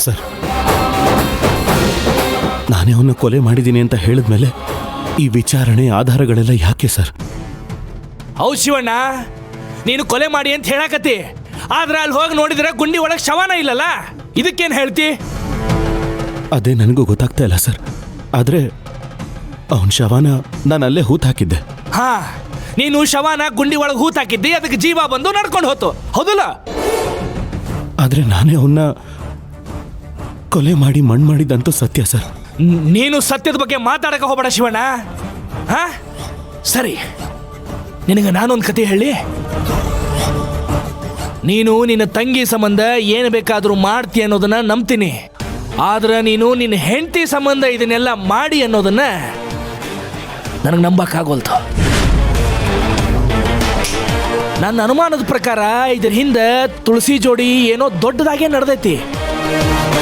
Sir, ನಾನೇ ಅವನ್ನ ಕೊಲೆ ಮಾಡಿದ್ದೀನಿ ಅಂತ ಹೇಳಿದ್ಮೇಲೆ ಈ ವಿಚಾರಣೆ ಆಧಾರಗಳೆಲ್ಲ ಯಾಕೆ ಸರ್? ಹೌದು ಶಿವಣ್ಣ, ನೀನು ಕೊಲೆ ಮಾಡಿ ಅಂತ ಹೇಳಕತ್ತಿ, ಆದ್ರೆ ಅಲ್ಲಿ ಹೋಗಿ ನೋಡಿದ್ರೆ ಗುಂಡಿ ಒಳಗೆ ಶವನ ಇಲ್ಲಲ್ಲ, ಇದಕ್ಕೇನು ಹೇಳ್ತಿ? ಅದೇ ನನಗೂ ಗೊತ್ತಾಗ್ತಾ ಇಲ್ಲ ಸರ್. ಆದ್ರೆ ಅವನ ಶವನ ನಾನು ಅಲ್ಲೇ ಹೂತ್ ಹಾಕಿದ್ದೆ. ಹಾ, ನೀನು ಶವನ ಗುಂಡಿ ಒಳಗೆ ಹೂತ್ ಹಾಕಿದ್ದಿ, ಅದಕ್ಕೆ ಜೀವ ಬಂದು ನಡ್ಕೊಂಡು ಹೋತು, ಹೌದಲ್ಲ? ಆದ್ರೆ ನಾನೇ ಅವನ್ನ ಕೊಲೆ ಮಾಡಿ ಮಣ್ಣು ಮಾಡಿದಂತೂ ಸತ್ಯ ಸರ್. ನೀನು ಸತ್ಯದ ಬಗ್ಗೆ ಮಾತಾಡಕ್ಕೆ ಹೋಗಬೇಡ ಶಿವಣ್ಣ. ಹಾ ಸರಿ, ನಿನಗೆ ನಾನೊಂದು ಕತೆ ಹೇಳಿ. ನೀನು ನಿನ್ನ ತಂಗಿ ಸಂಬಂಧ ಏನು ಬೇಕಾದರೂ ಮಾಡ್ತಿ ಅನ್ನೋದನ್ನ ನಂಬ್ತೀನಿ, ಆದ್ರೆ ನೀನು ನಿನ್ನ ಹೆಂಡತಿ ಸಂಬಂಧ ಇದನ್ನೆಲ್ಲ ಮಾಡಿ ಅನ್ನೋದನ್ನ ನನಗೆ ನಂಬಕ್ಕಾಗೋಲ್ತು. ನನ್ನ ಅನುಮಾನದ ಪ್ರಕಾರ ಇದ್ರ ಹಿಂದೆ ತುಳಸಿ ಜೋಡಿ ಏನೋ ದೊಡ್ಡದಾಗೇ ನಡೆದೈತಿ.